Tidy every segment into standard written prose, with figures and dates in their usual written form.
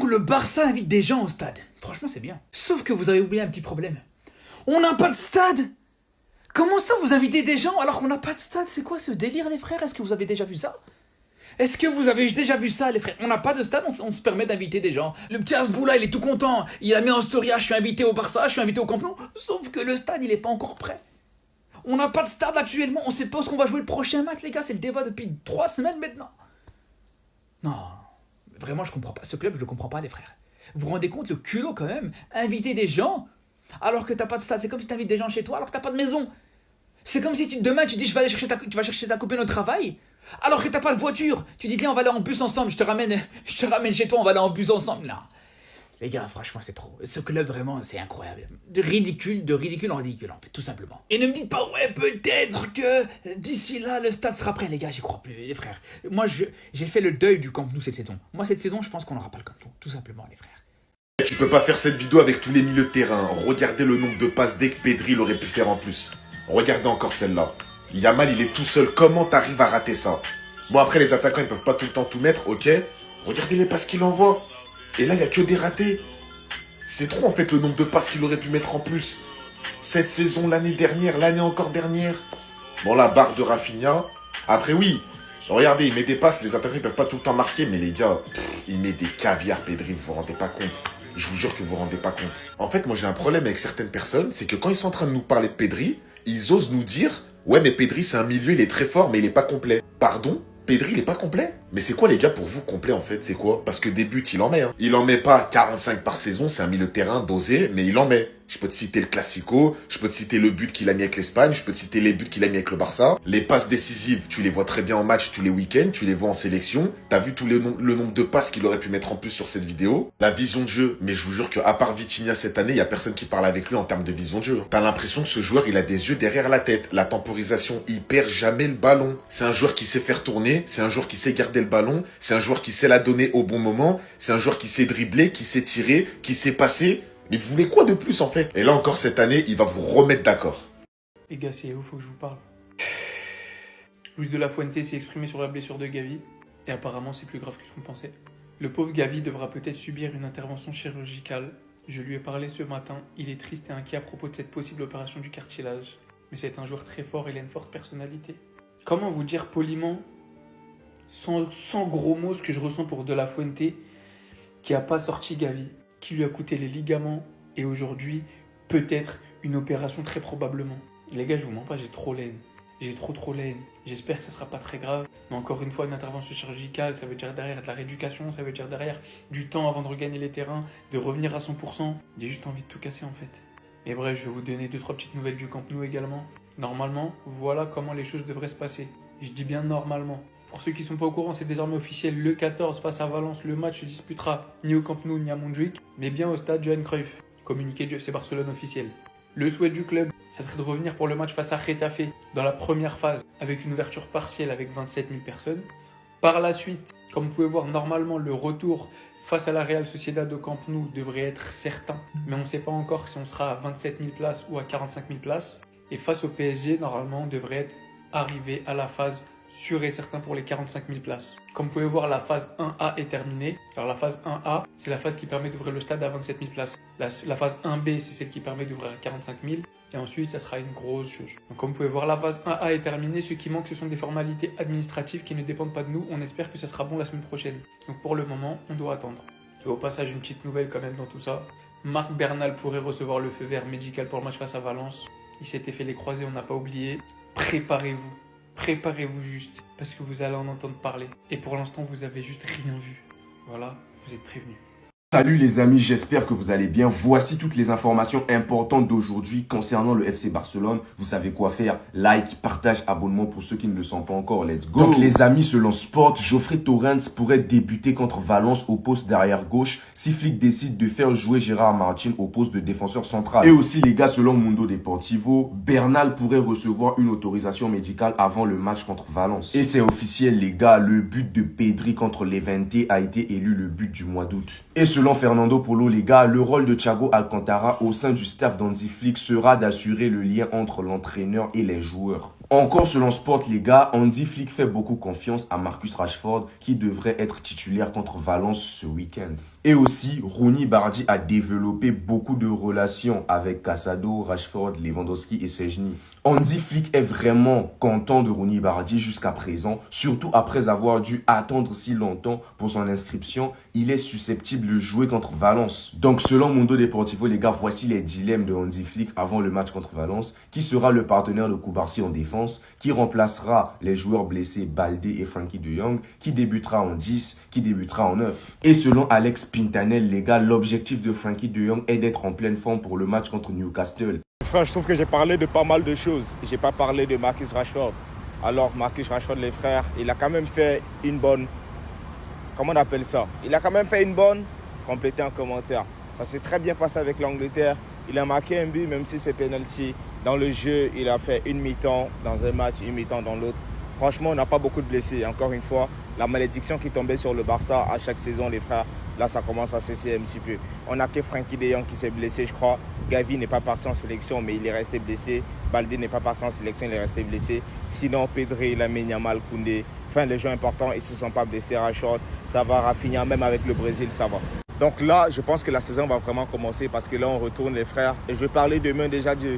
le Barça invite des gens au stade. Franchement, c'est bien. Sauf que vous avez oublié un petit problème. On n'a pas de stade. Comment ça, vous invitez des gens alors qu'on n'a pas de stade? C'est quoi ce délire, les frères? Est-ce que vous avez déjà vu ça? Est-ce que vous avez déjà vu ça, les frères? On n'a pas de stade, on se permet d'inviter des gens. Le petit Asboula, il est tout content. Il a mis en story, ah, je suis invité au Barça, je suis invité au Camp Nou. Sauf que le stade, il est pas encore prêt. On n'a pas de stade actuellement, on sait pas où est-ce qu'on va jouer le prochain match, les gars. C'est le débat depuis 3 semaines maintenant. Non, vraiment, je comprends pas. Ce club, je le comprends pas, les frères. Vous vous rendez compte, le culot quand même? Inviter des gens alors que t'as pas de stade. C'est comme si t'invites des gens chez toi alors que t'as pas de maison. C'est comme si demain tu dis tu vas chercher ta copine au travail alors que t'as pas de voiture. Tu dis viens on va aller en bus ensemble, je te ramène chez toi, on va aller en bus ensemble. Non. Les gars, franchement c'est trop. Ce club vraiment c'est incroyable. De ridicule en ridicule en fait, tout simplement. Et ne me dites pas ouais peut-être que d'ici là le stade sera prêt les gars, j'y crois plus les frères. Moi j'ai fait le deuil du Camp Nou cette saison. Moi cette saison je pense qu'on n'aura pas le Camp Nou, tout simplement les frères. Tu peux pas faire cette vidéo avec tous les milieux de terrain. Regardez le nombre de passes dès que Pedri l'aurait pu faire en plus. Regardez encore celle-là. Yamal, il est tout seul. Comment t'arrives à rater ça? Bon, après, les attaquants, ils peuvent pas tout le temps tout mettre, ok. Regardez les passes qu'il envoie. Et là, il y a que des ratés. C'est trop, en fait, le nombre de passes qu'il aurait pu mettre en plus. Cette saison, l'année dernière, l'année encore dernière. Bon, la barre de Rafinha. Après, oui. Regardez, il met des passes. Les attaquants, ils peuvent pas tout le temps marquer. Mais les gars, il met des caviars, Pedri. Vous vous rendez pas compte. Je vous jure que vous vous rendez pas compte. En fait, moi, j'ai un problème avec certaines personnes. C'est que quand ils sont en train de nous parler de Pedri, ils osent nous dire « Ouais, mais Pedri, c'est un milieu, il est très fort, mais il est pas complet. » Pardon? Pedri, il est pas complet? Mais c'est quoi, les gars, pour vous, complet, en fait? C'est quoi? Parce que des buts, il en met. Hein. Il en met pas 45 par saison, c'est un milieu de terrain dosé, mais il en met. Je peux te citer le Classico, je peux te citer le but qu'il a mis avec l'Espagne, je peux te citer les buts qu'il a mis avec le Barça. Les passes décisives, tu les vois très bien en match tous les week-ends, tu les vois en sélection. T'as vu le nombre de passes qu'il aurait pu mettre en plus sur cette vidéo. La vision de jeu, mais je vous jure qu'à part Vitinha cette année, il y a personne qui parle avec lui en termes de vision de jeu. T'as l'impression que ce joueur, il a des yeux derrière la tête. La temporisation, il perd jamais le ballon. C'est un joueur qui sait faire tourner, c'est un joueur qui sait garder le ballon, c'est un joueur qui sait la donner au bon moment, c'est un joueur qui sait dribbler, qui sait tirer, qui sait passer. Mais vous voulez quoi de plus en fait? Et là encore cette année, il va vous remettre d'accord. Les gars, c'est où faut que je vous parle? Luis de la Fuente s'est exprimé sur la blessure de Gavi, et apparemment c'est plus grave que ce qu'on pensait. Le pauvre Gavi devra peut-être subir une intervention chirurgicale. Je lui ai parlé ce matin, il est triste et inquiet à propos de cette possible opération du cartilage. Mais c'est un joueur très fort et il a une forte personnalité. Comment vous dire poliment, sans gros mots, ce que je ressens pour de la Fuente, qui n'a pas sorti Gavi, qui lui a coûté les ligaments et aujourd'hui, peut-être une opération très probablement. Les gars, je vous mens pas, j'ai trop la haine. J'ai trop la haine. J'espère que ça sera pas très grave. Mais encore une fois, une intervention chirurgicale, ça veut dire derrière de la rééducation, ça veut dire derrière du temps avant de regagner les terrains, de revenir à 100%. J'ai juste envie de tout casser en fait. Mais bref, je vais vous donner 2-3 petites nouvelles du Camp Nou également. Normalement, voilà comment les choses devraient se passer. Je dis bien normalement. Pour ceux qui ne sont pas au courant, c'est désormais officiel. Le 14 face à Valence, le match se disputera ni au Camp Nou ni à Montjuïc, mais bien au stade Johan Cruyff. Communiqué du FC Barcelone officiel. Le souhait du club, ça serait de revenir pour le match face à Getafe dans la première phase avec une ouverture partielle avec 27 000 personnes. Par la suite, comme vous pouvez voir, normalement le retour face à la Real Sociedad au Camp Nou devrait être certain, mais on ne sait pas encore si on sera à 27 000 places ou à 45 000 places. Et face au PSG, normalement, on devrait être arrivé à la phase sûr et certain pour les 45 000 places. Comme vous pouvez voir, la phase 1A est terminée. Alors la phase 1A, c'est la phase qui permet d'ouvrir le stade à 27 000 places. La phase 1B, c'est celle qui permet d'ouvrir à 45 000. Et ensuite, ça sera une grosse chose. Donc comme vous pouvez voir, la phase 1A est terminée. Ce qui manque, ce sont des formalités administratives qui ne dépendent pas de nous. On espère que ça sera bon la semaine prochaine. Donc pour le moment, on doit attendre. Et au passage, une petite nouvelle quand même dans tout ça. Marc Bernal pourrait recevoir le feu vert médical pour le match face à Valence. Il s'était fait les croisés, on n'a pas oublié. Préparez-vous. Préparez-vous juste, parce que vous allez en entendre parler. Et pour l'instant, vous avez juste rien vu. Voilà, vous êtes prévenus. Salut les amis, j'espère que vous allez bien. Voici toutes les informations importantes d'aujourd'hui concernant le FC Barcelone. Vous savez quoi faire. Like, partage, abonnement pour ceux qui ne le sont pas encore. Let's go. Donc les amis, selon Sport, Geoffrey Torrens pourrait débuter contre Valence au poste d'arrière gauche si Flick décide de faire jouer Gérard Martin au poste de défenseur central. Et aussi les gars, selon Mundo Deportivo, Bernal pourrait recevoir une autorisation médicale avant le match contre Valence. Et c'est officiel les gars, le but de Pedri contre Levante a été élu le but du mois d'août. Et selon Fernando Polo, les gars, le rôle de Thiago Alcantara au sein du staff d'Hansi Flick sera d'assurer le lien entre l'entraîneur et les joueurs. Encore selon Sport, les gars, Hansi Flick fait beaucoup confiance à Marcus Rashford qui devrait être titulaire contre Valence ce week-end. Et aussi, Rooney Bardi a développé beaucoup de relations avec Casado, Rashford, Lewandowski et Szczęsny. Hansi Flick est vraiment content de Rooney Bardi jusqu'à présent, surtout après avoir dû attendre si longtemps pour son inscription. Il est susceptible de jouer contre Valence. Donc selon Mundo Deportivo, les gars, voici les dilemmes de Hansi Flick avant le match contre Valence. Qui sera le partenaire de Koubarsi en défense? Qui remplacera les joueurs blessés Baldé et Frankie de Jong? Qui débutera en 10? Qui débutera en 9? Et selon Alex Pintanel, les gars, l'objectif de Frankie de Jong est d'être en pleine forme pour le match contre Newcastle. Frère, je trouve que j'ai parlé de pas mal de choses. J'ai pas parlé de Marcus Rashford. Alors, Marcus Rashford, les frères, il a quand même fait une bonne... Comment on appelle ça? Il a quand même fait une bonne... Complétez en commentaire. Ça s'est très bien passé avec l'Angleterre. Il a marqué un but, même si c'est penalty. Dans le jeu, il a fait une mi-temps dans un match, une mi-temps dans l'autre. Franchement, on n'a pas beaucoup de blessés. Encore une fois, la malédiction qui tombait sur le Barça à chaque saison, les frères, là, ça commence à cesser un petit peu. On n'a que Frankie de Jong qui s'est blessé, je crois. Gavi n'est pas parti en sélection, mais il est resté blessé. Baldé n'est pas parti en sélection, il est resté blessé. Sinon, Pedri, Lamine Yamal, Koundé, enfin, les joueurs importants, ils ne se sont pas blessés. Rashford, ça va. Rafinha, même avec le Brésil, ça va. Donc là, je pense que la saison va vraiment commencer parce que là, on retourne les frères. Et je vais parler demain déjà du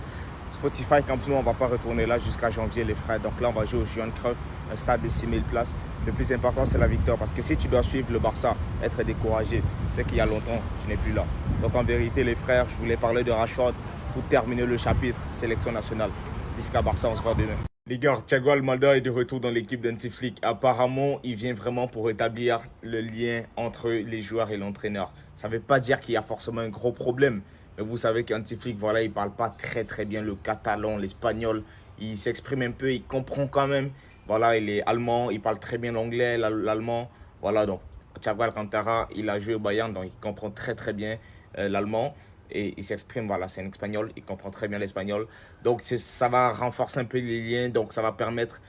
Spotify Camp Nou. On ne va pas retourner là jusqu'à janvier, les frères. Donc là, on va jouer au Johan Cruyff, un stade de 6000 places. Le plus important, c'est la victoire. Parce que si tu dois suivre le Barça, être découragé, c'est qu'il y a longtemps, tu n'es plus là. Donc en vérité, les frères, je voulais parler de Rashford pour terminer le chapitre sélection nationale. Jusqu'à Barça, on se voit demain. Les gars, Thiago Almada est de retour dans l'équipe d'Hansi Flick. Apparemment, il vient vraiment pour rétablir le lien entre les joueurs et l'entraîneur. Ça ne veut pas dire qu'il y a forcément un gros problème. Mais vous savez qu'Hansi Flick, voilà, il ne parle pas très bien le catalan, l'espagnol. Il s'exprime un peu, il comprend quand même. Voilà, il est allemand, il parle très bien l'anglais, l'allemand. Voilà, donc Thiago Alcantara, il a joué au Bayern, donc il comprend très bien l'allemand. Et il s'exprime, voilà, c'est un espagnol, il comprend très bien l'espagnol. Donc ça va renforcer un peu les liens, donc ça va permettre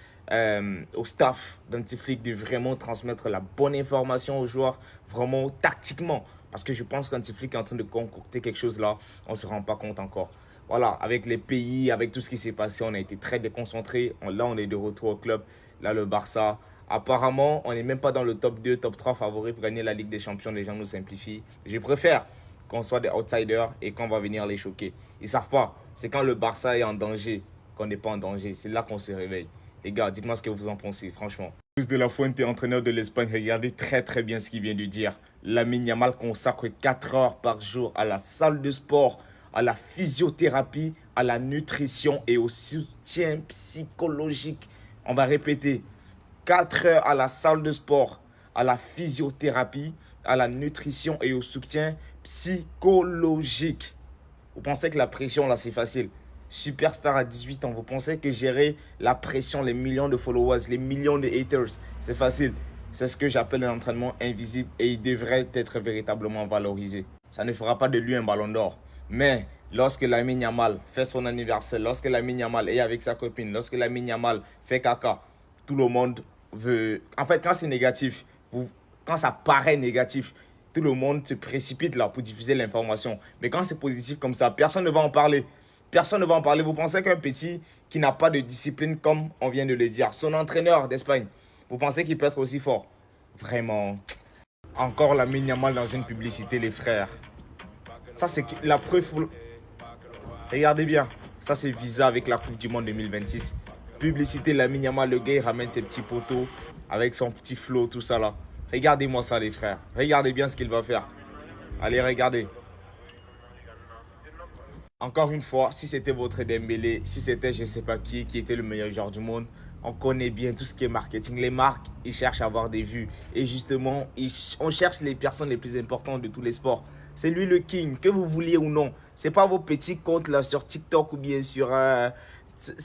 au staff d'Hansi Flick de vraiment transmettre la bonne information aux joueurs, vraiment tactiquement. Parce que je pense qu'Hansi Flick est en train de concocter quelque chose là, on ne se rend pas compte encore. Voilà, avec les pays, avec tout ce qui s'est passé, on a été très déconcentrés. Là, on est de retour au club. Là, le Barça, apparemment, on n'est même pas dans le top 2, top 3 favoris pour gagner la Ligue des Champions. Les gens nous simplifient. Je préfère qu'on soit des outsiders et qu'on va venir les choquer. Ils ne savent pas. C'est quand le Barça est en danger qu'on n'est pas en danger. C'est là qu'on se réveille. Les gars, dites-moi ce que vous en pensez, franchement. Luis de la Fuente, entraîneur de l'Espagne, regardez très bien ce qu'il vient de dire. Lamine Yamal consacre 4 heures par jour à la salle de sport, à la physiothérapie, à la nutrition et au soutien psychologique. On va répéter. 4 heures à la salle de sport, à la physiothérapie, à la nutrition et au soutien psychologique. Vous pensez que la pression, là, c'est facile? Superstar à 18 ans, vous pensez que gérer la pression, les millions de followers, les millions de haters, c'est facile? C'est ce que j'appelle un entraînement invisible et il devrait être véritablement valorisé. Ça ne fera pas de lui un ballon d'or. Mais lorsque Lamine Yamal fait son anniversaire, lorsque Lamine Yamal est avec sa copine, lorsque Lamine Yamal fait caca, tout le monde veut... En fait, quand c'est négatif, quand ça paraît négatif, tout le monde se précipite là pour diffuser l'information. Mais quand c'est positif comme ça, personne ne va en parler. Personne ne va en parler. Vous pensez qu'un petit qui n'a pas de discipline, comme on vient de le dire, son entraîneur d'Espagne, vous pensez qu'il peut être aussi fort? Vraiment. Encore Lamine Yamal dans une publicité, les frères. Ça, c'est la preuve. Regardez bien. Ça, c'est Visa avec la Coupe du Monde 2026. Publicité Lamine Yamal, le gars, il ramène ses petits poteaux avec son petit flow, tout ça là. Regardez-moi ça, les frères. Regardez bien ce qu'il va faire. Allez, regardez. Encore une fois, si c'était votre Dembélé, si c'était je ne sais pas qui était le meilleur joueur du monde, on connaît bien tout ce qui est marketing. Les marques, ils cherchent à avoir des vues. Et justement, on cherche les personnes les plus importantes de tous les sports. C'est lui le king, que vous vouliez ou non. Ce n'est pas vos petits comptes là sur TikTok ou bien sur... ça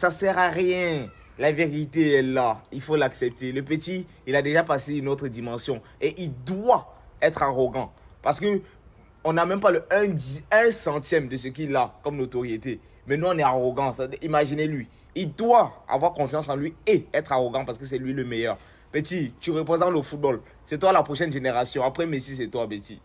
ne sert à rien. La vérité est là. Il faut l'accepter. Le petit, il a déjà passé une autre dimension. Et il doit être arrogant. Parce que on n'a même pas le 1 centième de ce qu'il a comme notoriété. Mais nous, on est arrogant. Imaginez-lui. Il doit avoir confiance en lui et être arrogant parce que c'est lui le meilleur. Petit, tu représentes le football. C'est toi la prochaine génération. Après Messi, c'est toi, Betty.